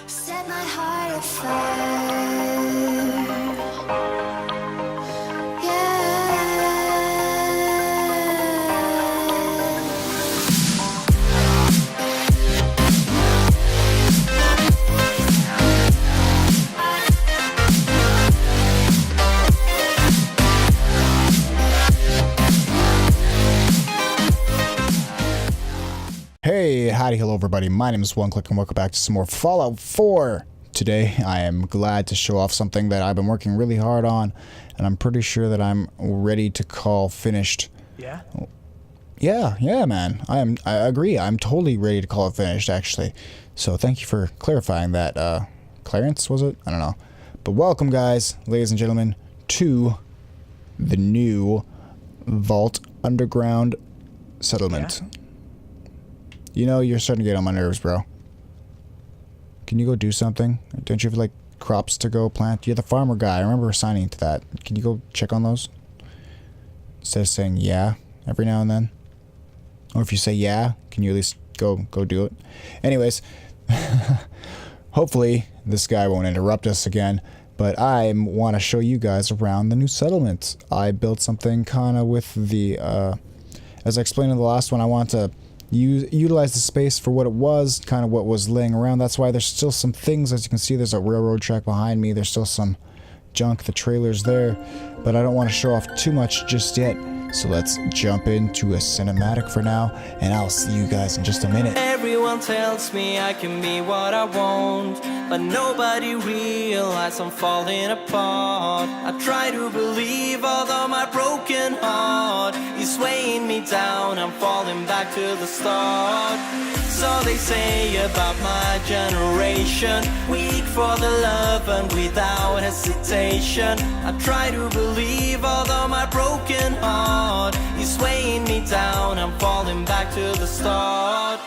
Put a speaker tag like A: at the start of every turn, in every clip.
A: Set my heart afire.
B: Hey, howdy, hello everybody, my name is One.Click and welcome back to some more Fallout 4. Today, I am glad to show off something that I've been working really hard on, and I'm pretty sure that I'm ready to call finished.
C: Yeah?
B: Yeah, man. I agree, I'm totally ready to call it finished, actually. So thank you for clarifying that, Clarence, was it? I don't know. But welcome, guys, ladies and gentlemen, to the new Vault Underground Settlement.
C: Yeah?
B: You know, you're starting to get on my nerves, bro. Can you go do something? Don't you have, like, crops to go plant? You're the farmer guy. I remember assigning to that. Can you go check on those? Instead of saying yeah every now and then. Or if you say yeah, can you at least go do it? Anyways, hopefully this guy won't interrupt us again. But I want to show you guys around the new settlement. I built something kind of with the, as I explained in the last one, I want to utilize the space for what it was, kind of what was laying around. That's why there's still some things, as you can see, there's a railroad track behind me, there's still some junk, the trailer's there, but I don't want to show off too much just yet. So let's jump into a cinematic for now, and I'll see you guys in just a minute.
D: Everyone tells me I can be what I want, but nobody realizes I'm falling apart. I try to believe, although my broken heart is weighing me down, I'm falling back to the start. So they say about my generation, weak for the love and without hesitation. I try to believe, although my broken heart is weighing me down, I'm falling back to the start.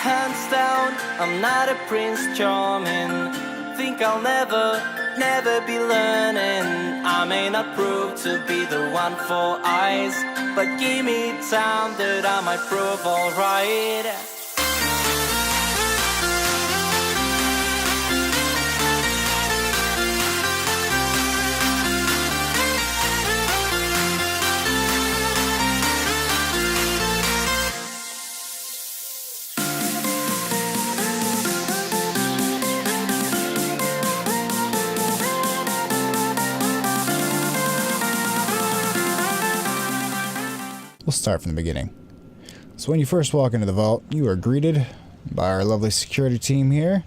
D: Hands down, I'm not a Prince Charming. Think I'll never be learning. I may not prove to be the one for eyes, but give me time that I might prove alright.
B: We'll start from the beginning. So when you first walk into the vault, you are greeted by our lovely security team here.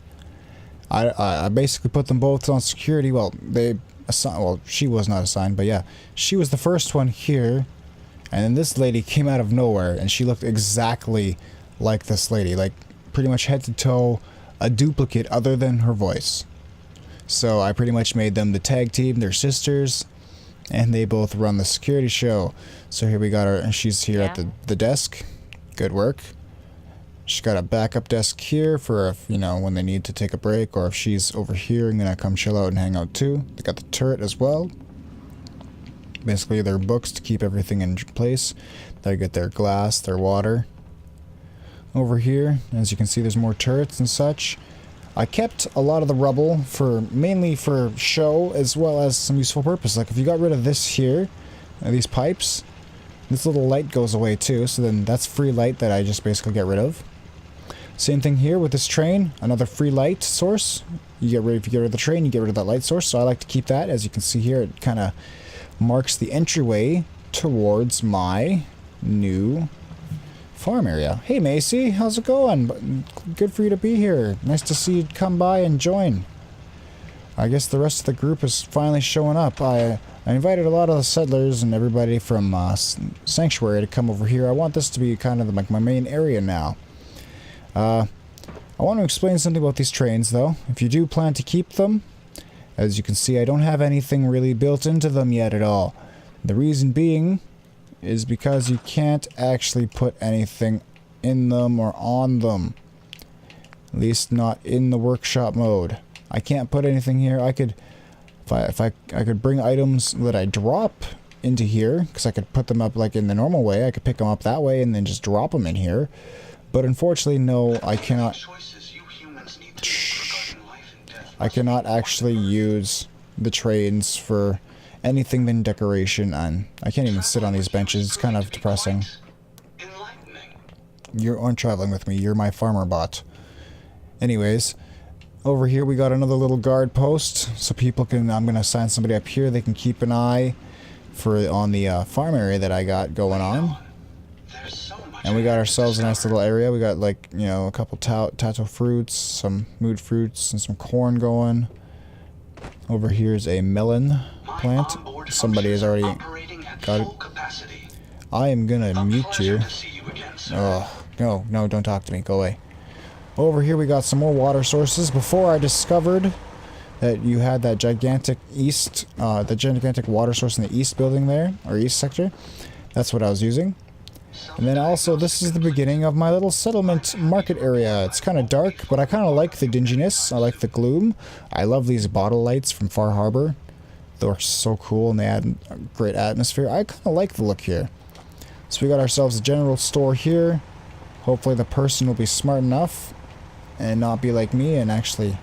B: I basically put them both on security. Well, she was not assigned, but yeah, she was the first one here. And then this lady came out of nowhere, and she looked exactly like this lady, like pretty much head to toe, a duplicate other than her voice. So I pretty much made them the tag team, they're sisters. And they both run the security show. So here we got her, and she's here at the desk. Good work. She's got a backup desk here for if, you know, when they need to take a break, or if she's over here and gonna come chill out and hang out too. They got the turret as well. Basically their books to keep everything in place. They get their glass, their water. Over here, as you can see, there's more turrets and such. I kept a lot of the rubble mainly for show as well as some useful purpose. Like if you got rid of this here, these pipes, this little light goes away too, so then that's free light that I just basically get rid of. Same thing here with this train, another free light source. If you get rid of the train, you get rid of that light source, so I like to keep that. As you can see here, it kind of marks the entryway towards my new farm area. Hey Macy, how's it going? Good for you to be here. Nice to see you come by and join. I guess the rest of the group is finally showing up. I invited a lot of the settlers and everybody from Sanctuary to come over here. I want this to be kind of like my main area now. I want to explain something about these trains though. If you do plan to keep them, as you can see, I don't have anything really built into them yet at all. The reason being is because you can't actually put anything in them or on them. At least not in the workshop mode. I can't put anything here. I could, if I could bring items that I drop into here, because I could put them up like in the normal way. I could pick them up that way and then just drop them in here. But unfortunately, no, I cannot. I cannot actually use the trains for anything than decoration, and I can't even sit on these benches. It's kind of depressing. You aren't traveling with me. You're my farmer bot. Anyways, over here we got another little guard post, so people can. I'm gonna assign somebody up here. They can keep an eye on the farm area that I got going on. And we got ourselves a nice little area. We got like, you know, a couple tato fruits, some mood fruits, and some corn going. Over here is a melon plant. Somebody has already got it. I am gonna mute you. Oh, no, don't talk to me. Go away. Over here we got some more water sources. Before I discovered that you had that gigantic gigantic water source in the east building there, or east sector, that's what I was using. And then also, this is the beginning of my little settlement market area. It's kind of dark, but I kind of like the dinginess. I like the gloom. I love these bottle lights from Far Harbor. They're so cool and they add a great atmosphere. I kind of like the look here. So we got ourselves a general store here. Hopefully the person will be smart enough and not be like me and actually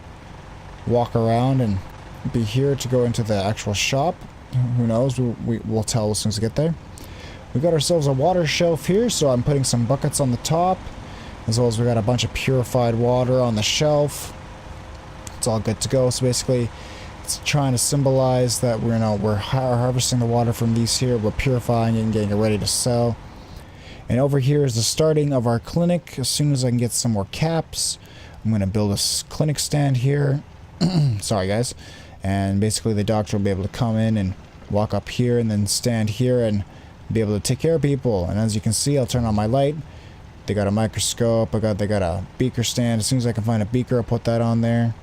B: walk around and be here to go into the actual shop. Who knows? We'll tell as soon as we get there. We got ourselves a water shelf here, so I'm putting some buckets on the top, as well as we got a bunch of purified water on the shelf. It's all good to go. So basically, it's trying to symbolize that we're harvesting the water from these here, we're purifying it and getting it ready to sell. And over here is the starting of our clinic. As soon as I can get some more caps, I'm going to build a clinic stand here. Sorry guys. And basically the doctor will be able to come in and walk up here and then stand here and be able to take care of people. And as you can see, I'll turn on my light. They got a microscope. They got a beaker stand. As soon as I can find a beaker, I'll put that on there.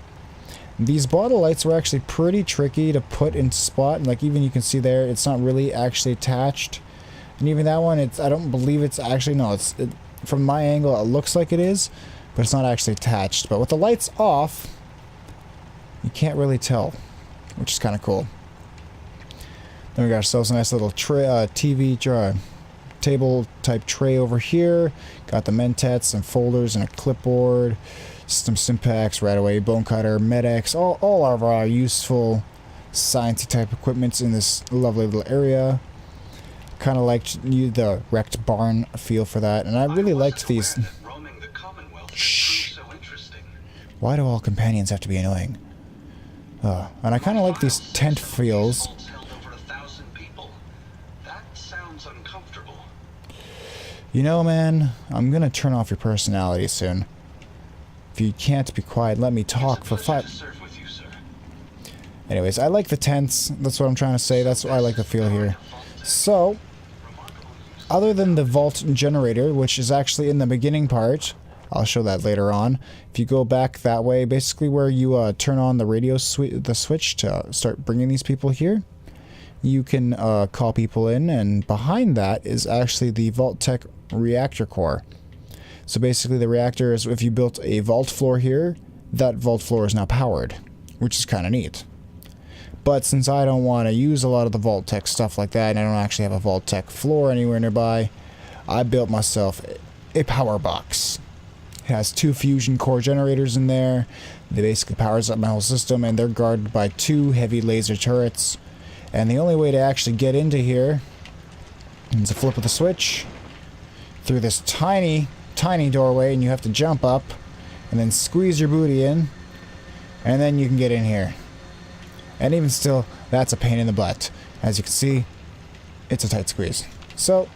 B: These bottle lights were actually pretty tricky to put in spot. Like even you can see there, it's not really actually attached. And even that one, I don't believe it's actually, no, from my angle it looks like it is, but it's not actually attached. But with the lights off, you can't really tell, which is kind of cool. Then we got ourselves a nice little tray, table type tray over here. Got the Mentets and folders and a clipboard, some Simpacks, right away, bone cutter, Med-X, all of our useful sciencey type equipments in this lovely little area. Kind of liked the wrecked barn feel for that, and I really liked these. Shh. Why do all companions have to be annoying? And I kind of like these tent feels. You know, man, I'm gonna turn off your personality soon. If you can't be quiet, let me talk for 5. Anyways, I like the tents. That's what I'm trying to say. That's what I like the feel here. So, other than the vault generator, which is actually in the beginning part, I'll show that later on. If you go back that way, basically where you turn on the radio switch to start bringing these people here, you can call people in, and behind that is actually the Vault-Tec reactor core. So basically the reactor is, if you built a vault floor here, that vault floor is now powered, which is kind of neat. But since I don't want to use a lot of the Vault-Tec stuff like that, and I don't actually have a Vault-Tec floor anywhere nearby, I built myself a power box. It has 2 fusion core generators in there. They basically powers up my whole system, and they're guarded by 2 heavy laser turrets. And the only way to actually get into here is a flip of the switch through this tiny doorway, and you have to jump up and then squeeze your booty in, and then you can get in here. And even still, that's a pain in the butt. As you can see, it's a tight squeeze. So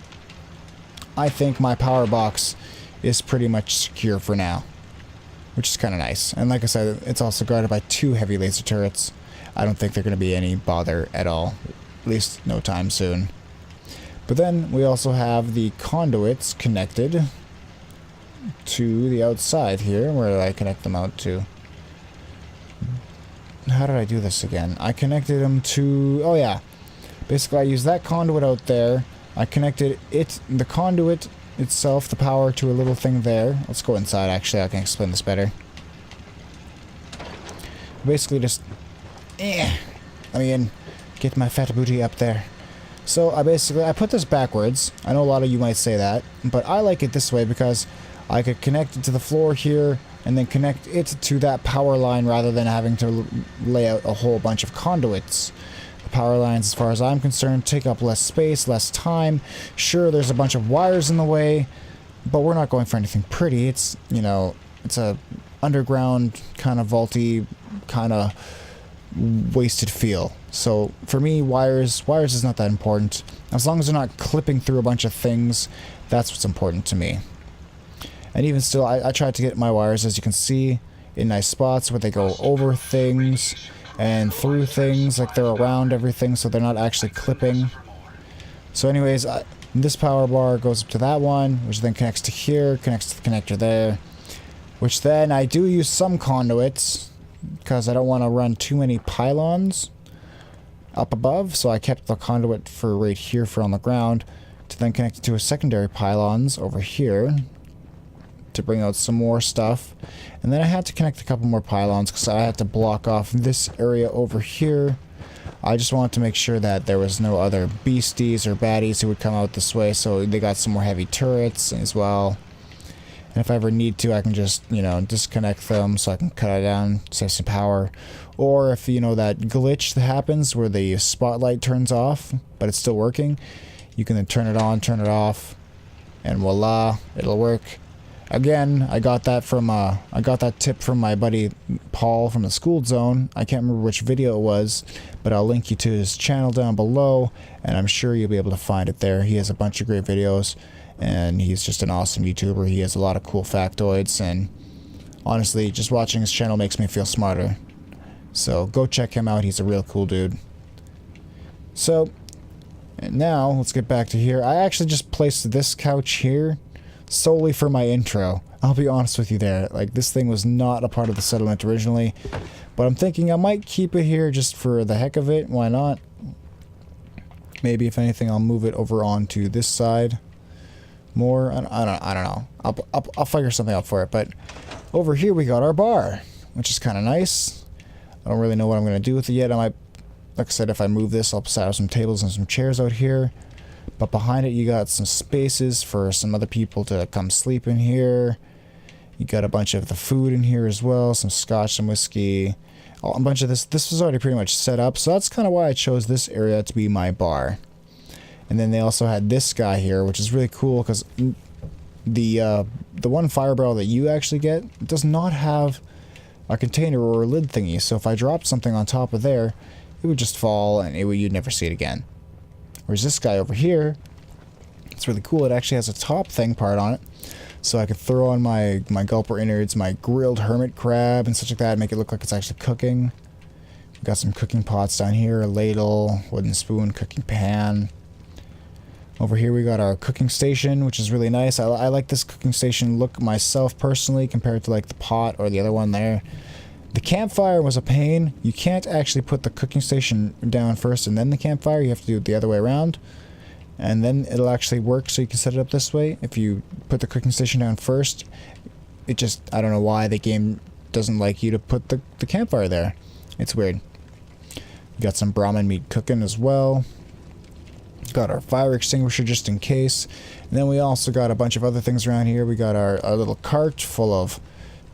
B: I think my power box is pretty much secure for now, which is kind of nice. And like I said, it's also guarded by 2 heavy laser turrets. I don't think they're going to be any bother at all, at least no time soon. But then we also have the conduits connected to the outside here. Where did I connect them out to? How did I do this again? I connected them to... oh yeah. Basically, I used that conduit out there. I connected the conduit itself, the power, to a little thing there. Let's go inside, actually. I can explain this better. Basically, just... let me in. Get my fat booty up there. So, I put this backwards. I know a lot of you might say that, but I like it this way because I could connect it to the floor here and then connect it to that power line rather than having to lay out a whole bunch of conduits. The power lines, as far as I'm concerned, take up less space, less time. Sure, there's a bunch of wires in the way, but we're not going for anything pretty. It's, you know, it's a underground kind of vaulty, kind of wasted feel. So for me, wires is not that important. As long as they're not clipping through a bunch of things, that's what's important to me. And even still, I tried to get my wires, as you can see, in nice spots where they go over things and through things, like they're around everything, so they're not actually clipping. So anyways, this power bar goes up to that one, which then connects to here, connects to the connector there, which then I do use some conduits because I don't want to run too many pylons up above, so I kept the conduit for right here for on the ground to then connect it to a secondary pylons over here to bring out some more stuff. And then I had to connect a couple more pylons because I had to block off this area over here. I just wanted to make sure that there was no other beasties or baddies who would come out this way, so they got some more heavy turrets as well. And if I ever need to, I can just, you know, disconnect them so I can cut it down, save some power. Or if, you know, that glitch that happens where the spotlight turns off, but it's still working, you can then turn it on, turn it off, and voila, it'll work. Again, I got that tip from my buddy Paul from the School Zone. I can't remember which video it was, but I'll link you to his channel down below, and I'm sure you'll be able to find it there. He has a bunch of great videos, and he's just an awesome YouTuber. He has a lot of cool factoids, and honestly, just watching his channel makes me feel smarter. So go check him out. He's a real cool dude. So, and now let's get back to here. I actually just placed this couch here solely for my intro. I'll be honest with you there. Like, this thing was not a part of the settlement originally, but I'm thinking I might keep it here just for the heck of it. Why not? Maybe if anything, I'll move it over onto this side more. I don't know. I'll figure something out for it. But over here we got our bar, which is kind of nice. I don't really know what I'm going to do with it yet. I might, like I said, if I move this, I'll set up some tables and some chairs out here. But behind it, you got some spaces for some other people to come sleep in here. You got a bunch of the food in here as well, some scotch, some whiskey, a bunch of this. This was already pretty much set up, so that's kind of why I chose this area to be my bar. And then they also had this guy here, which is really cool because the one fire barrel that you actually get does not have a container or a lid thingy. So if I dropped something on top of there, it would just fall and you'd never see it again. Whereas this guy over here, it's really cool. It actually has a top thing part on it. So I could throw on my gulper innards, my grilled hermit crab and such like that, make it look like it's actually cooking. We've got some cooking pots down here, a ladle, wooden spoon, cooking pan. Over here we got our cooking station, which is really nice. I like this cooking station look myself personally compared to like the pot or the other one there. The campfire was a pain. You can't actually put the cooking station down first and then the campfire. You have to do it the other way around. And then it'll actually work, so you can set it up this way. If you put the cooking station down first, it just, I don't know why the game doesn't like you to put the campfire there. It's weird. We got some Brahmin meat cooking as well. Got our fire extinguisher just in case. And then we also got a bunch of other things around here. We got our little cart full of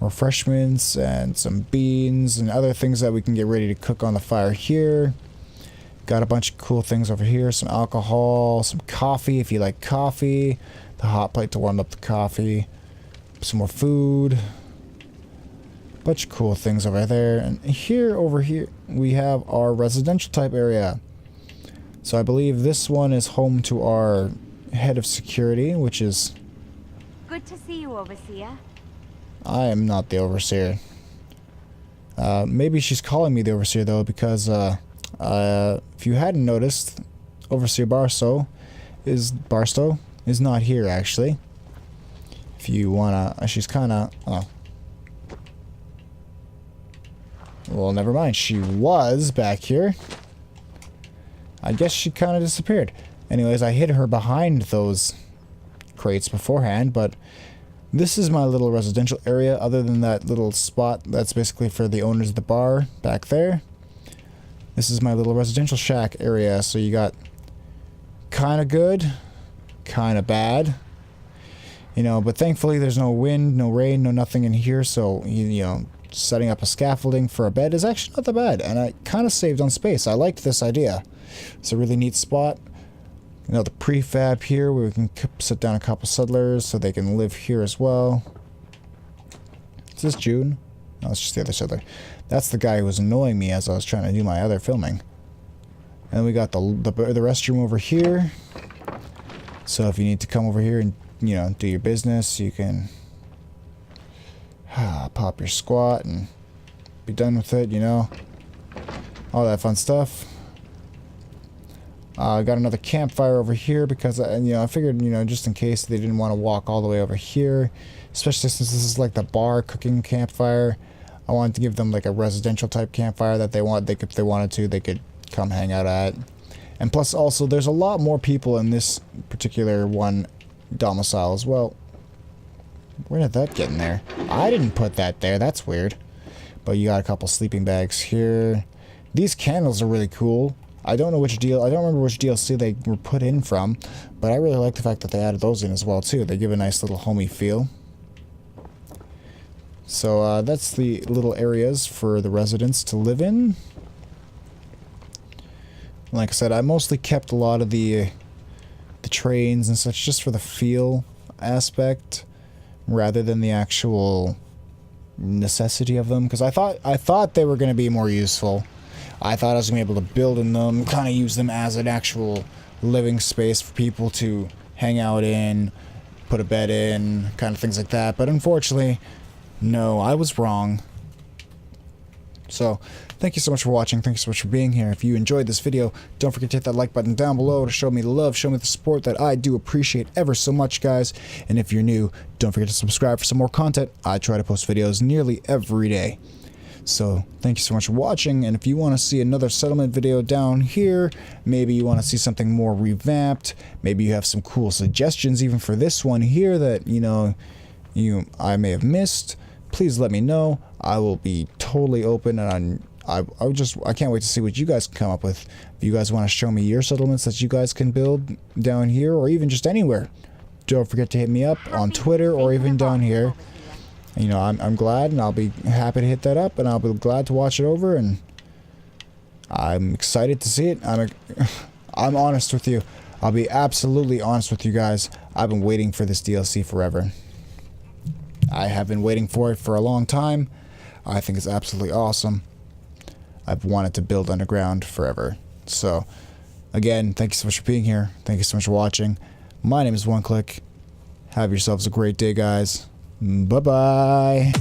B: refreshments and some beans and other things that we can get ready to cook on the fire here. Got a bunch of cool things over here, some alcohol, some coffee if you like coffee, the hot plate to warm up the coffee, some more food, bunch of cool things over there. And here, over here, we have our residential type area. So I believe this one is home to our head of security, which is...
C: Good to see you, Overseer.
B: I am not the Overseer. Maybe she's calling me the Overseer, though, because if you hadn't noticed, Overseer Barstow is not here, actually. If you wanna... she's kinda... oh. Well, never mind. She was back here. I guess she kind of disappeared. Anyways, I hid her behind those crates beforehand, but this is my little residential area, other than that little spot that's basically for the owners of the bar back there. This is my little residential shack area, so you got kind of good, kind of bad. You know, but thankfully there's no wind, no rain, no nothing in here, so, you know, setting up a scaffolding for a bed is actually not that bad, and I kind of saved on space. I liked this idea. It's a really neat spot. You know, the prefab here where we can sit down a couple settlers so they can live here as well. Is this June? No, it's just the other settler. That's the guy who was annoying me as I was trying to do my other filming. And we got the restroom over here. So if you need to come over here and, you know, do your business, you can pop your squat and be done with it, you know. All that fun stuff. I got another campfire over here because, you know, I figured, you know, just in case they didn't want to walk all the way over here, especially since this is like the bar cooking campfire, I wanted to give them like a residential type campfire that if they wanted to, they could come hang out at. And plus also, there's a lot more people in this particular one domicile as well. Where did that get in there? I didn't put that there. That's weird. But you got a couple sleeping bags here. These candles are really cool. I don't remember which DLC they were put in from, but I really like the fact that they added those in as well too. They give a nice little homey feel. So that's the little areas for the residents to live in. Like I said, I mostly kept a lot of the trains and such just for the feel aspect, rather than the actual necessity of them, because I thought they were going to be more useful. I thought I was going to be able to build in them, kind of use them as an actual living space for people to hang out in, put a bed in, kind of things like that. But unfortunately, no, I was wrong. So, thank you so much for watching. Thank you so much for being here. If you enjoyed this video, don't forget to hit that like button down below to show me the love, show me the support that I do appreciate ever so much, guys. And if you're new, don't forget to subscribe for some more content. I try to post videos nearly every day. So, thank you so much for watching, and if you want to see another settlement video down here, maybe you want to see something more revamped, maybe you have some cool suggestions even for this one here that, you know, I may have missed, please let me know. I will be totally open, and I can't wait to see what you guys can come up with. If you guys want to show me your settlements that you guys can build down here, or even just anywhere, don't forget to hit me up on Twitter or even down here. You know, I'm glad, and I'll be happy to hit that up, and I'll be glad to watch it over, and I'm excited to see it. I'm honest with you. I'll be absolutely honest with you guys. I've been waiting for this DLC forever. I have been waiting for it for a long time. I think it's absolutely awesome. I've wanted to build underground forever. So, again, thank you so much for being here. Thank you so much for watching. My name is One.Click. Have yourselves a great day, guys. Bye-bye.